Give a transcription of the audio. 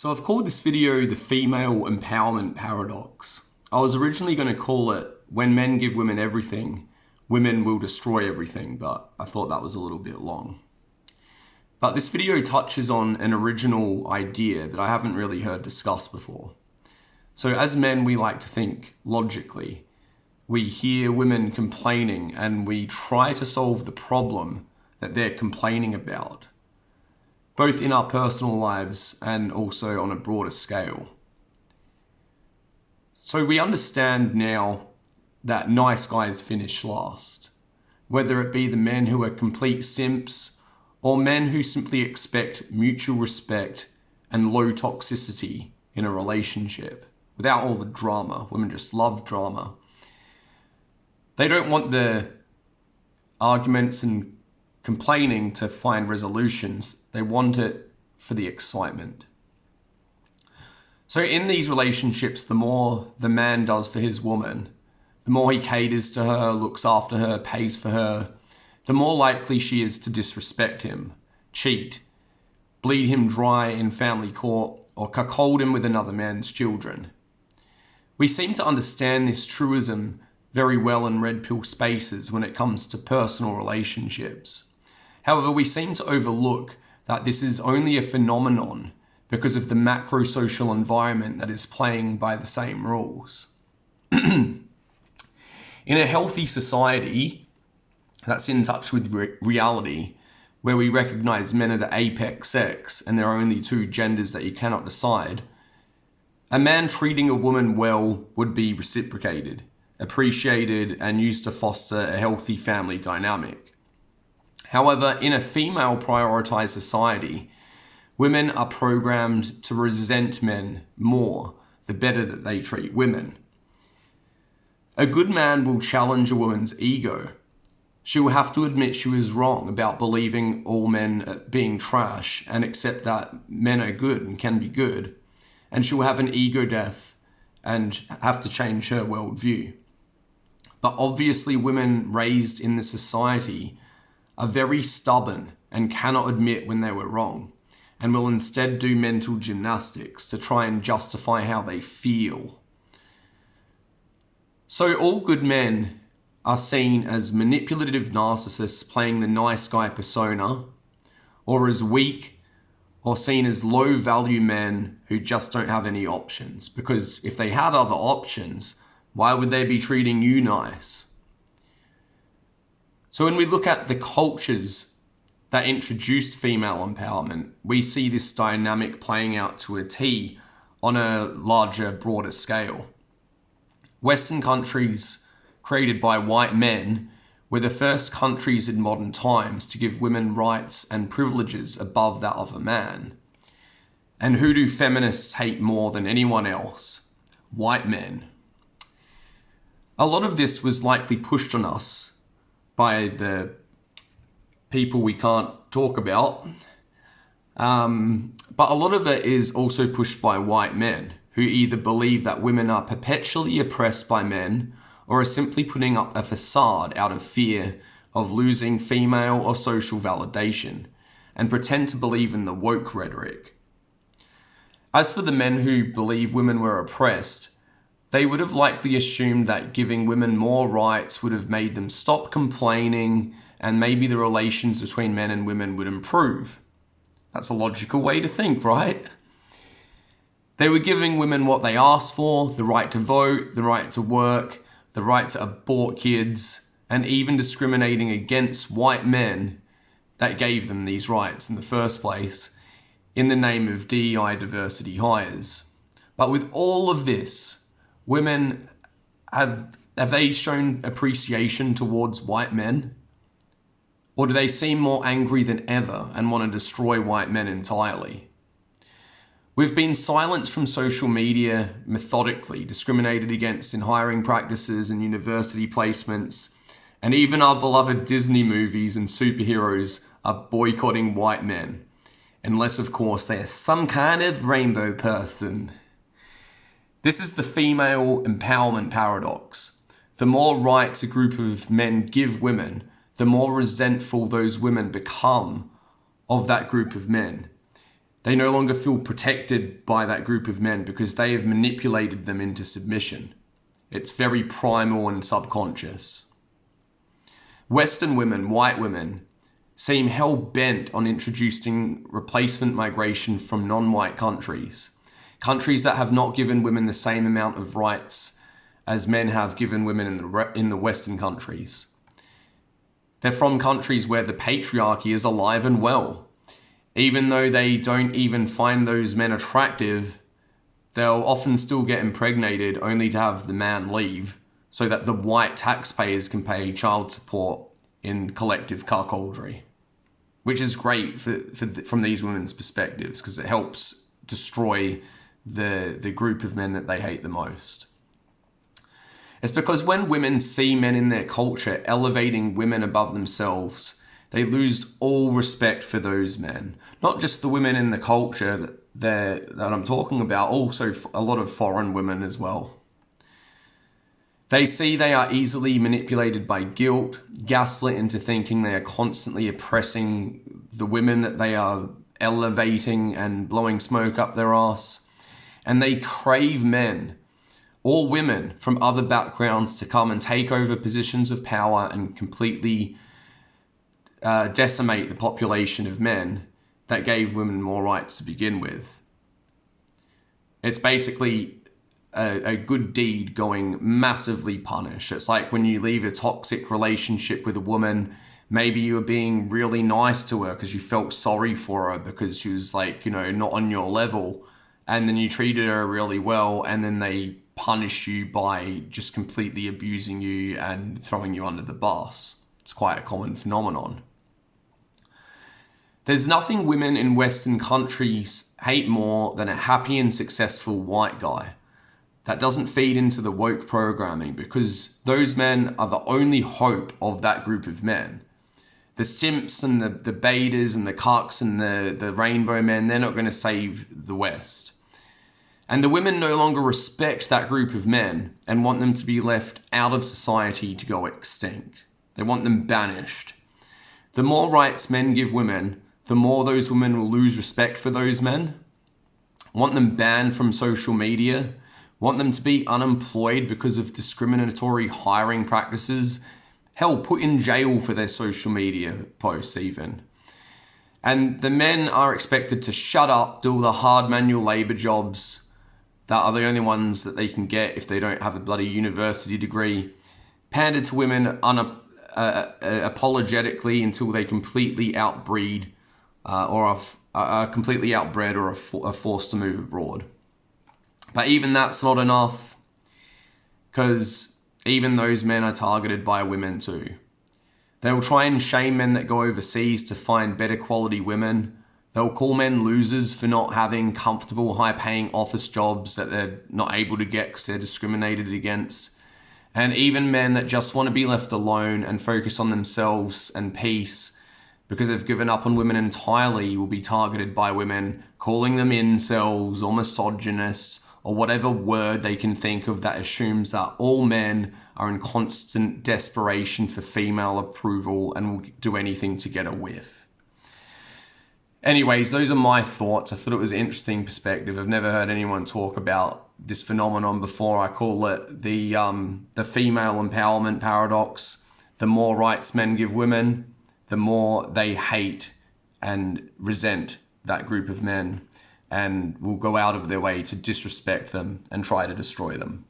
So I've called this video the female empowerment paradox. I was originally going to call it when men give women everything, women will destroy everything, but I thought that was a little bit long. But this video touches on an original idea that I haven't really heard discussed before. So as men, we like to think logically. We hear women complaining and we try to solve the problem that they're complaining about, both in our personal lives and also on a broader scale. So we understand now that nice guys finish last, whether it be the men who are complete simps or men who simply expect mutual respect and low toxicity in a relationship without all the drama. Women just love drama. They don't want the arguments and complaining to find resolutions. They want it for the excitement. So in these relationships, the more the man does for his woman, the more he caters to her, looks after her, pays for her, the more likely she is to disrespect him, cheat, bleed him dry in family court, or cuckold him with another man's children. We seem to understand this truism very well in red pill spaces when it comes to personal relationships. However, we seem to overlook that this is only a phenomenon because of the macro social environment that is playing by the same rules. In a healthy society that's in touch with reality, where we recognize men are the apex sex and there are only two genders that you cannot decide, a man treating a woman well would be reciprocated, appreciated, and used to foster a healthy family dynamic. However, in a female prioritized society, women are programmed to resent men more the better that they treat women. A good man will challenge a woman's ego. She will have to admit she was wrong about believing all men being trash and accept that men are good and can be good. And she will have an ego death and have to change her worldview. But obviously women raised in the society are very stubborn and cannot admit when they were wrong, and will instead do mental gymnastics to try and justify how they feel. So all good men are seen as manipulative narcissists playing the nice guy persona, or as weak, or seen as low value men who just don't have any options, because if they had other options, why would they be treating you nice? So when we look at the cultures that introduced female empowerment, we see this dynamic playing out to a T on a larger, broader scale. Western countries created by white men were the first countries in modern times to give women rights and privileges above that of a man. And who do feminists hate more than anyone else? White men. A lot of this was likely pushed on us by the people we can't talk about. But a lot of it is also pushed by white men who either believe that women are perpetually oppressed by men or are simply putting up a facade out of fear of losing female or social validation and pretend to believe in the woke rhetoric. As for the men who believe women were oppressed, they would have likely assumed that giving women more rights would have made them stop complaining and maybe the relations between men and women would improve. That's a logical way to think, right? They were giving women what they asked for, the right to vote, the right to work, the right to abort kids, and even discriminating against white men that gave them these rights in the first place in the name of DEI diversity hires. But with all of this, women, have they shown appreciation towards white men? Or do they seem more angry than ever and want to destroy white men entirely? We've been silenced from social media methodically, discriminated against in hiring practices and university placements, and even our beloved Disney movies and superheroes are boycotting white men, unless of course they are some kind of rainbow person. This is the female empowerment paradox. The more rights a group of men give women, the more resentful those women become of that group of men. They no longer feel protected by that group of men because they have manipulated them into submission. It's very primal and subconscious. Western women, white women, seem hell-bent on introducing replacement migration from non-white countries. Countries that have not given women the same amount of rights as men have given women in the Western countries. They're from countries where the patriarchy is alive and well. Even though they don't even find those men attractive, they'll often still get impregnated only to have the man leave so that the white taxpayers can pay child support in collective cuckoldry. Which is great from these women's perspectives because it helps destroy the group of men that they hate the most. It's because when women see men in their culture elevating women above themselves, they lose all respect for those men. Not just the women in the culture that I'm talking about, also a lot of foreign women as well. They see they are easily manipulated by guilt, gaslit into thinking they are constantly oppressing the women that they are elevating and blowing smoke up their ass. And they crave men or women from other backgrounds to come and take over positions of power and completely decimate the population of men that gave women more rights to begin with. It's basically a good deed going massively punished. It's like when you leave a toxic relationship with a woman, maybe you were being really nice to her because you felt sorry for her because she was like, not on your level. And then you treated her really well and then they punish you by just completely abusing you and throwing you under the bus. It's quite a common phenomenon. There's nothing women in Western countries hate more than a happy and successful white guy. That doesn't feed into the woke programming because those men are the only hope of that group of men. The simps and the betas and the cucks and the rainbow men, they're not going to save the West. And the women no longer respect that group of men and want them to be left out of society to go extinct. They want them banished. The more rights men give women, the more those women will lose respect for those men. Want them banned from social media. Want them to be unemployed because of discriminatory hiring practices. Hell, put in jail for their social media posts even. And the men are expected to shut up, do all the hard manual labor jobs that are the only ones that they can get if they don't have a bloody university degree. Pander to women apologetically until they completely outbreed or are completely outbred or are forced to move abroad. But even that's not enough because even those men are targeted by women too. They'll try and shame men that go overseas to find better quality women. They'll call men losers for not having comfortable, high-paying office jobs that they're not able to get because they're discriminated against. And even men that just want to be left alone and focus on themselves and peace because they've given up on women entirely will be targeted by women, calling them incels or misogynists or whatever word they can think of that assumes that all men are in constant desperation for female approval and will do anything to get a whiff. Anyways, those are my thoughts. I thought it was an interesting perspective. I've never heard anyone talk about this phenomenon before. I call it the female empowerment paradox. The more rights men give women, the more they hate and resent that group of men and will go out of their way to disrespect them and try to destroy them.